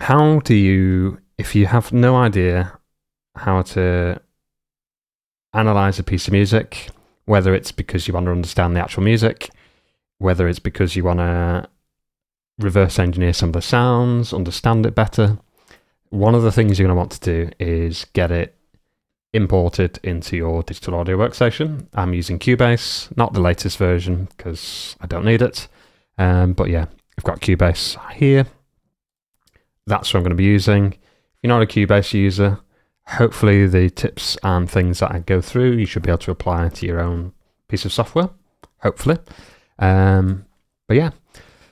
how do you, if you have no idea how to analyze a piece of music, whether it's because you want to understand the actual music, whether it's because you want to reverse engineer some of the sounds, understand it better, one of the things you're going to want to do is get it imported into your digital audio workstation. I'm using Cubase, not the latest version because I don't need it. But yeah, I've got Cubase here. That's what I'm going to be using. If you're not a Cubase user, hopefully the tips and things that I go through, you should be able to apply to your own piece of software, hopefully. But yeah,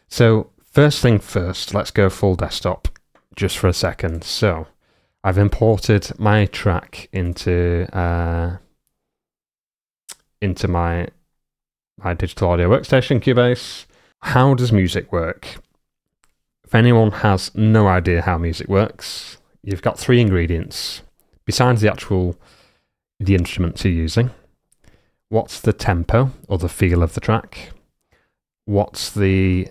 so first thing first, let's go full desktop just for a second. So I've imported my track into my digital audio workstation, Cubase. How does music work? If anyone has no idea how music works, you've got three ingredients. Besides the instruments you're using, what's the tempo or the feel of the track? What's the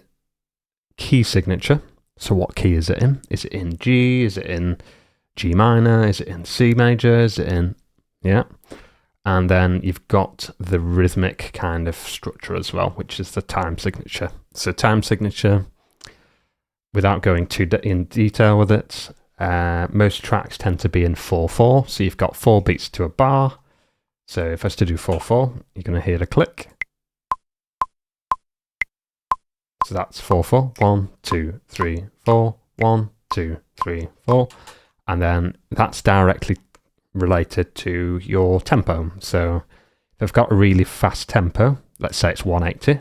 key signature? So what key is it in? Is it in G? Is it in G minor? Is it in C major? Is it in... Yeah. And then you've got the rhythmic kind of structure as well, which is the time signature. So time signature, without going too in detail with it, most tracks tend to be in 4/4. So you've got 4 beats to a bar. So if I was to do 4/4, you're going to hear a click. So that's 4/4. 1, 2, 3, 4. 1, 2, 3, 4. And then that's directly related to your tempo. So if I've got a really fast tempo, let's say it's 180,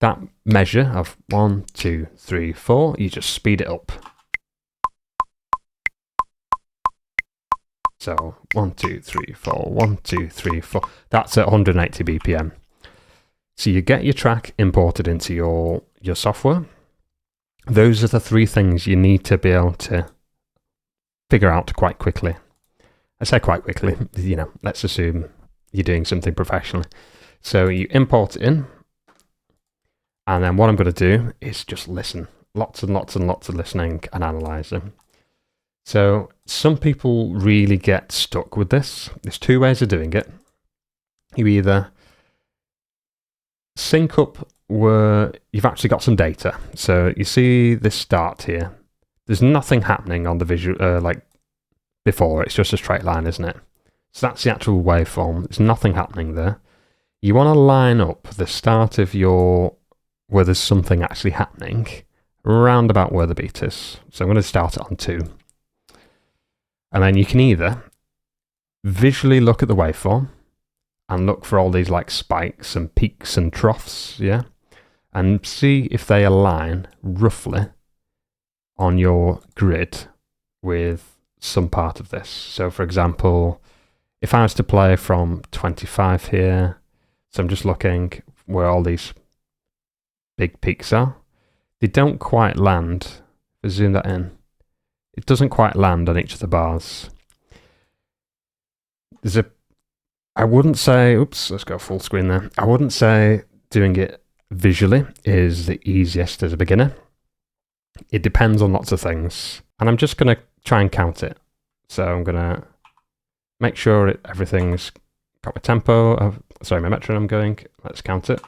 that measure of 1, 2, 3, 4, you just speed it up. So 1, 2, 3, 4, 1, 2, 3, 4. That's at 180 BPM. So you get your track imported into your software. Those are the three things you need to be able to figure out quite quickly. I say quite quickly, let's assume you're doing something professionally. So you import it in, and then what I'm going to do is just listen. Lots and lots and lots of listening and analysing. So some people really get stuck with this. There's two ways of doing it. You either sync up where you've actually got some data. So you see this start here. There's nothing happening on the visual, like before. It's just a straight line, isn't it? So that's the actual waveform. There's nothing happening there. You want to line up the start of where there's something actually happening, round about where the beat is. So I'm going to start it on 2. And then you can either visually look at the waveform and look for all these like spikes and peaks and troughs, yeah? And see if they align roughly on your grid with some part of this. So for example, if I was to play from 25 here, so I'm just looking where all these big peaks are, they don't quite land. If I zoom that in, it doesn't quite land on each of the bars. I wouldn't say, oops, let's go full screen there. I wouldn't say doing it visually is the easiest as a beginner. It depends on lots of things. And I'm just going to try and count it. So I'm going to make sure everything's got my tempo, my metronome going. Let's count it.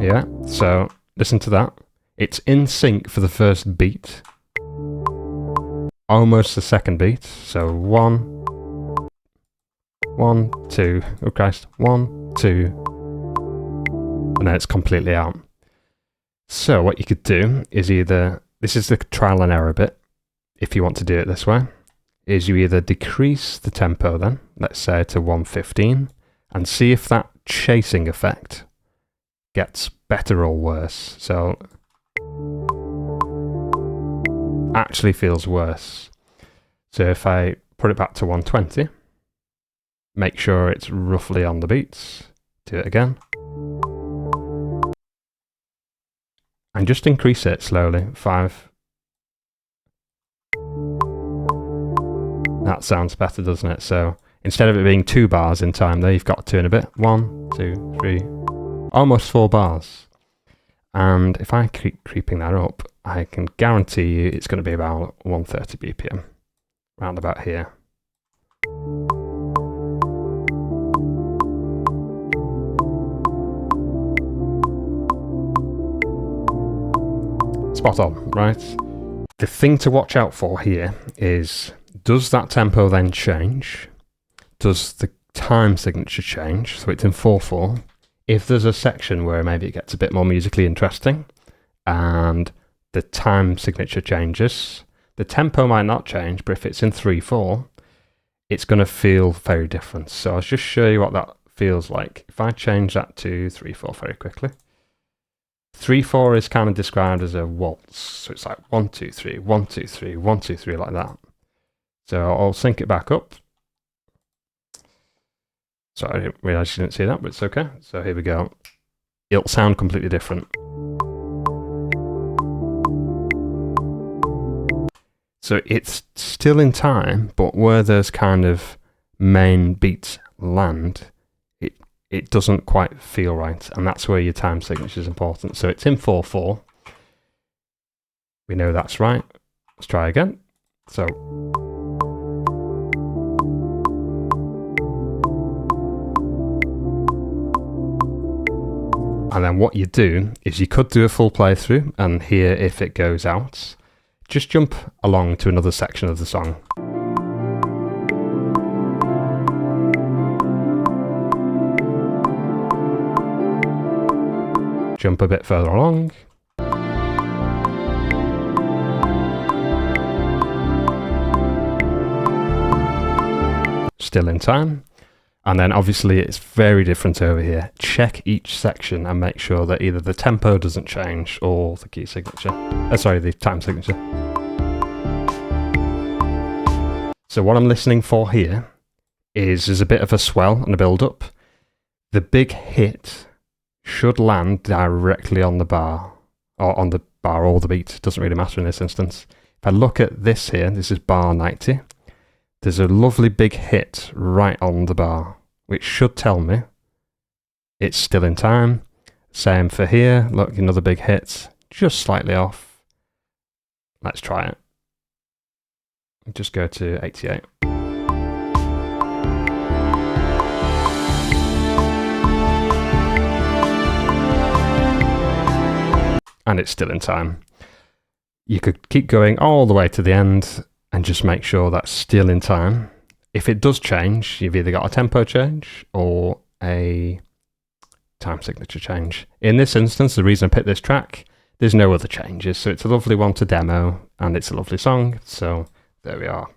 Yeah, so listen to that. It's in sync for the first beat. Almost the second beat. So 1, 2, oh Christ, 1, 2, and then it's completely out. So what you could do is this is the trial and error bit, if you want to do it this way, is you either decrease the tempo then, let's say to 115, and see if that chasing effect gets better or worse. So actually feels worse. So if I put it back to 120, make sure it's roughly on the beats, do it again, and just increase it slowly, 5. That sounds better, doesn't it? So instead of it being 2 bars in time there, you've got 2 and a bit. 1, 2, 3, almost 4 bars. And if I keep creeping that up, I can guarantee you it's going to be about 130 BPM, round about here. Spot on, right? The thing to watch out for here is, does that tempo then change? Does the time signature change? So it's in 4/4. If there's a section where maybe it gets a bit more musically interesting and the time signature changes, the tempo might not change, but if it's in 3/4, it's going to feel very different. So I'll just show you what that feels like. If I change that to 3/4 very quickly. 3/4 is kind of described as a waltz. So it's like 1, 2, 3, 1, 2, 3, 1, 2, 3, like that. So I'll sync it back up. So I didn't realize you didn't see that, but it's okay. So here we go. It'll sound completely different. So it's still in time, but where those kind of main beats land, it doesn't quite feel right. And that's where your time signature is important. So it's in 4/4. We know that's right. Let's try again. So. And then what you do is you could do a full playthrough and hear if it goes out. Just jump along to another section of the song. Jump a bit further along. Still in time. And then obviously it's very different over here. Check each section and make sure that either the tempo doesn't change or the key signature. The time signature. So what I'm listening for here is a bit of a swell and a build up. The big hit should land directly on the bar, or the beat. It doesn't really matter in this instance. If I look at this here, this is bar 90. There's a lovely big hit right on the bar, which should tell me it's still in time. Same for here. Look, another big hit, just slightly off. Let's try it. Just go to 88. And it's still in time. You could keep going all the way to the end and just make sure that's still in time. If it does change, you've either got a tempo change or a time signature change. In this instance, the reason I picked this track, there's no other changes, so it's a lovely one to demo, and it's a lovely song, so there we are.